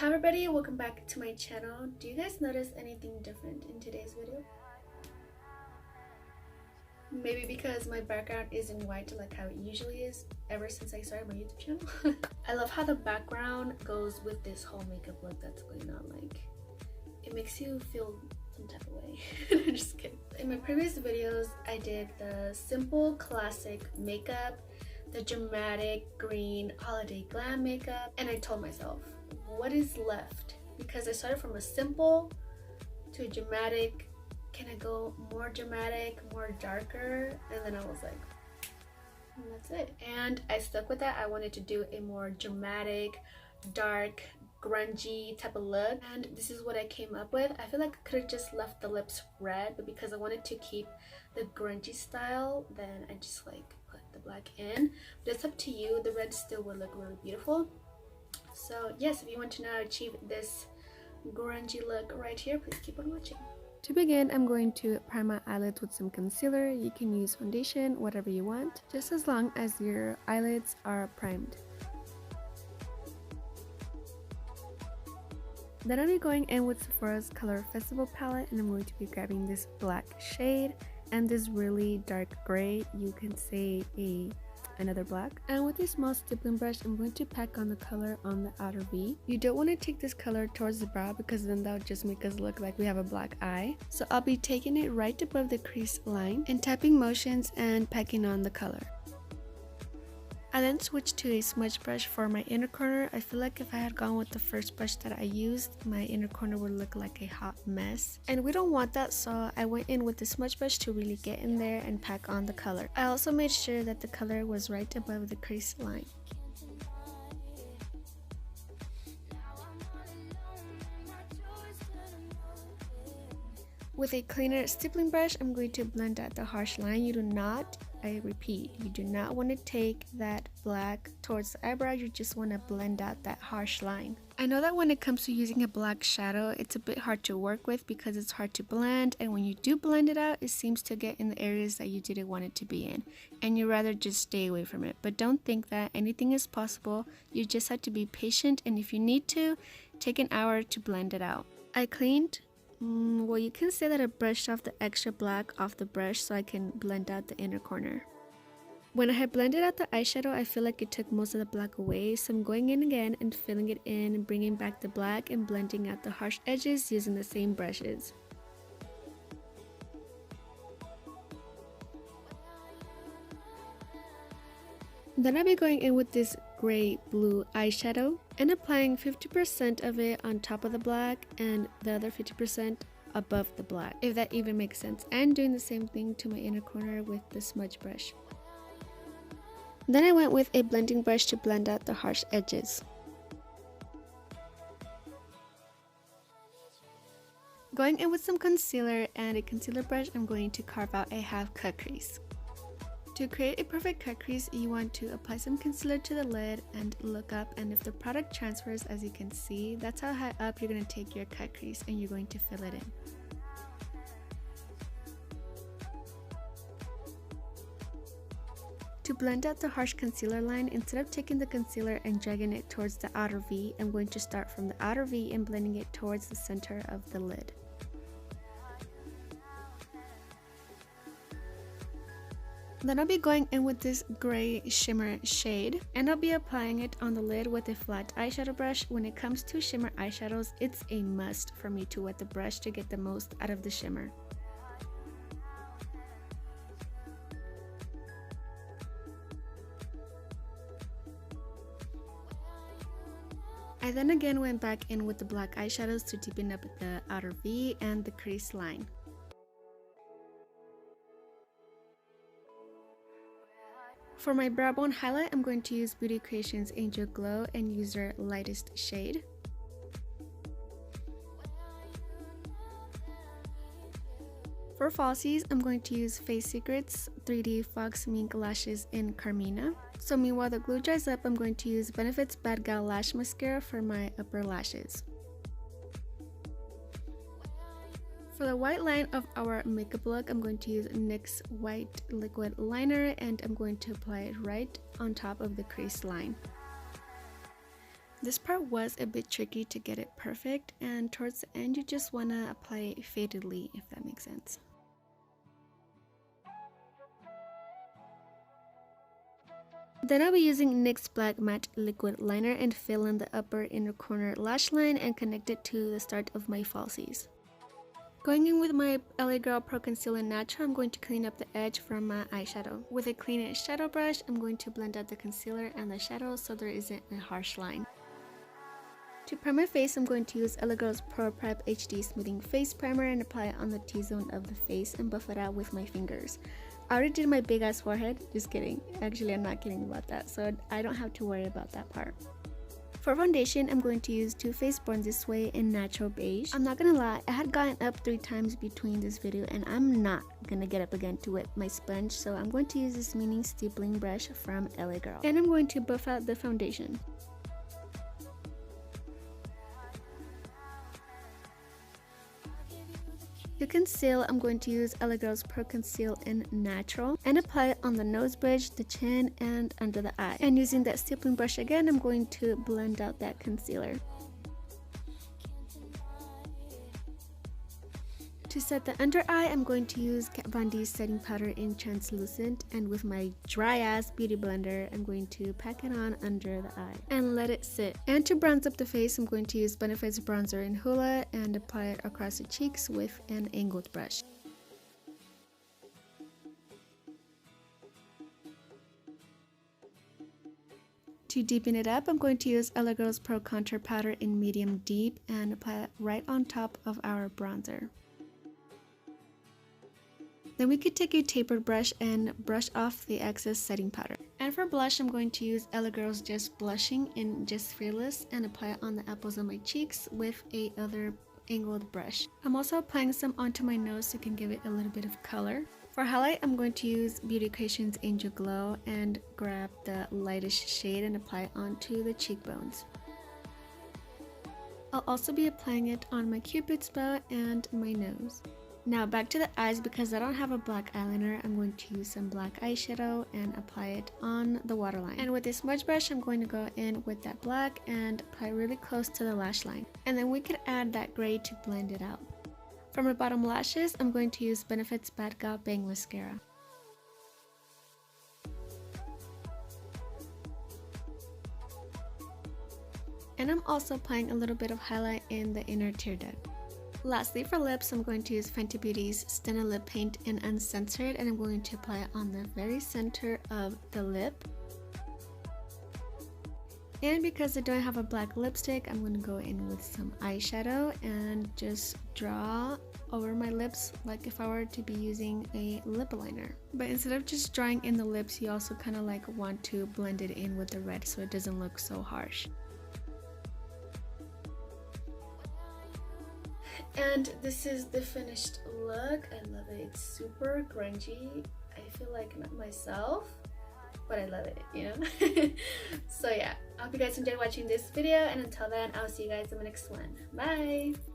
Hi everybody, welcome back to my channel. Do you guys notice anything different in today's video? Maybe because my background isn't white like how it usually is ever since I started my YouTube channel. I love how the background goes with this whole makeup look that's going on. Like, it makes you feel some type of way. I'm just kidding. In my previous videos, I did the simple classic makeup, the dramatic green holiday glam makeup, and I told myself, what is left? Because I started from a simple to a dramatic. Can I go more dramatic, more darker? And then I was like, that's it. And I stuck with that. I wanted to do a more dramatic, dark, grungy type of look, and this is what I came up with. I feel like I could have just left the lips red, but because I wanted to keep the grungy style, then I just like put the black in. But it's up to you. The red still would look really beautiful. So yes, if you want to now achieve this grungy look right here, please keep on watching. To begin, I'm going to prime my eyelids with some concealer. You can use foundation, whatever you want, just as long as your eyelids are primed. Then I'll be going in with Sephora's Color Festival palette, and I'm going to be grabbing this black shade and this really dark gray, you can say another black. And with a small stippling brush, I'm going to pack on the color on the outer V. You don't want to take this color towards the brow because then that would just make us look like we have a black eye. So I'll be taking it right above the crease line and tapping motions and packing on the color. I then switched to a smudge brush for my inner corner. I feel like if I had gone with the first brush that I used, my inner corner would look like a hot mess. And we don't want that, so I went in with the smudge brush to really get in there and pack on the color. I also made sure that the color was right above the crease line. With a cleaner stippling brush, I'm going to blend out the harsh line. You do not, I repeat, you do not want to take that black towards the eyebrow. You just want to blend out that harsh line. I know that when it comes to using a black shadow, it's a bit hard to work with because it's hard to blend, and when you do blend it out, it seems to get in the areas that you didn't want it to be in, and you rather just stay away from it. But don't think that anything is possible. You just have to be patient, and if you need to, take an hour to blend it out. I cleaned, well, you can say that I brushed off the extra black off the brush so I can blend out the inner corner. When I had blended out the eyeshadow, I feel like it took most of the black away, so I'm going in again and filling it in and bringing back the black and blending out the harsh edges using the same brushes. Then I'll be going in with this gray blue eyeshadow and applying 50% of it on top of the black and the other 50% above the black, if that even makes sense, and doing the same thing to my inner corner with the smudge brush. Then I went with a blending brush to blend out the harsh edges. Going in with some concealer and a concealer brush, I'm going to carve out a half cut crease. To create a perfect cut crease, you want to apply some concealer to the lid and look up, and if the product transfers, as you can see, that's how high up you're going to take your cut crease and you're going to fill it in. To blend out the harsh concealer line, instead of taking the concealer and dragging it towards the outer V, I'm going to start from the outer V and blending it towards the center of the lid. Then I'll be going in with this gray shimmer shade, and I'll be applying it on the lid with a flat eyeshadow brush. When it comes to shimmer eyeshadows, it's a must for me to wet the brush to get the most out of the shimmer. I then again went back in with the black eyeshadows to deepen up the outer V and the crease line. For my brow bone highlight, I'm going to use Beauty Creations Angel Glow and use their lightest shade. For falsies, I'm going to use Face Secrets 3D Fox Mink Lashes in Carmina. So meanwhile the glue dries up, I'm going to use Benefit's Bad Gal Lash Mascara for my upper lashes. For the white line of our makeup look, I'm going to use NYX White Liquid Liner, and I'm going to apply it right on top of the crease line. This part was a bit tricky to get it perfect, and towards the end you just want to apply it fadedly, if that makes sense. Then I'll be using NYX Black Matte Liquid Liner and fill in the upper inner corner lash line and connect it to the start of my falsies. Going in with my LA Girl Pro Concealer Natural, I'm going to clean up the edge from my eyeshadow. With a clean shadow brush, I'm going to blend out the concealer and the shadow so there isn't a harsh line. To prime my face, I'm going to use LA Girl's Pro Prep HD Smoothing Face Primer and apply it on the T-zone of the face and buff it out with my fingers. I already did my big ass forehead, just kidding. Actually, I'm not kidding about that, so I don't have to worry about that part. For foundation, I'm going to use Too Faced Born This Way in Natural Beige. I'm not gonna lie, I had gotten up 3 times between this video and I'm not gonna get up again to wet my sponge, so I'm going to use this mini stippling brush from LA Girl. And I'm going to buff out the foundation. To conceal, I'm going to use LA Girl's Pro Conceal in Natural and apply it on the nose bridge, the chin, and under the eye. And using that stippling brush again, I'm going to blend out that concealer. To set the under eye, I'm going to use Kat Von D's setting powder in translucent, and with my dry ass beauty blender, I'm going to pack it on under the eye and let it sit. And to bronze up the face, I'm going to use Benefit's bronzer in Hoola and apply it across the cheeks with an angled brush. To deepen it up, I'm going to use LA Girl's Pro Contour Powder in medium deep and apply it right on top of our bronzer. Then we could take a tapered brush and brush off the excess setting powder. And for blush, I'm going to use LA Girl's Just Blushing in Just Fearless and apply it on the apples of my cheeks with a other angled brush. I'm also applying some onto my nose so it can give it a little bit of color. For highlight, I'm going to use Beauty Creations Angel Glow and grab the lightest shade and apply it onto the cheekbones. I'll also be applying it on my cupid's bow and my nose. Now back to the eyes, because I don't have a black eyeliner, I'm going to use some black eyeshadow and apply it on the waterline. And with this smudge brush, I'm going to go in with that black and apply really close to the lash line. And then we could add that gray to blend it out. For my bottom lashes, I'm going to use Benefit's Bad Gal Bang Mascara. And I'm also applying a little bit of highlight in the inner tear duct. Lastly, for lips, I'm going to use Fenty Beauty's Stunna Lip Paint in Uncensored, and I'm going to apply it on the very center of the lip. And because I don't have a black lipstick, I'm going to go in with some eyeshadow and just draw over my lips like if I were to be using a lip liner. But instead of just drawing in the lips, you also kind of like want to blend it in with the red so it doesn't look so harsh. And this is the finished look. I love it. It's super grungy. I feel like not myself, but I love it, you know? So yeah, I hope you guys enjoyed watching this video, and until then, I'll see you guys in the next one. Bye!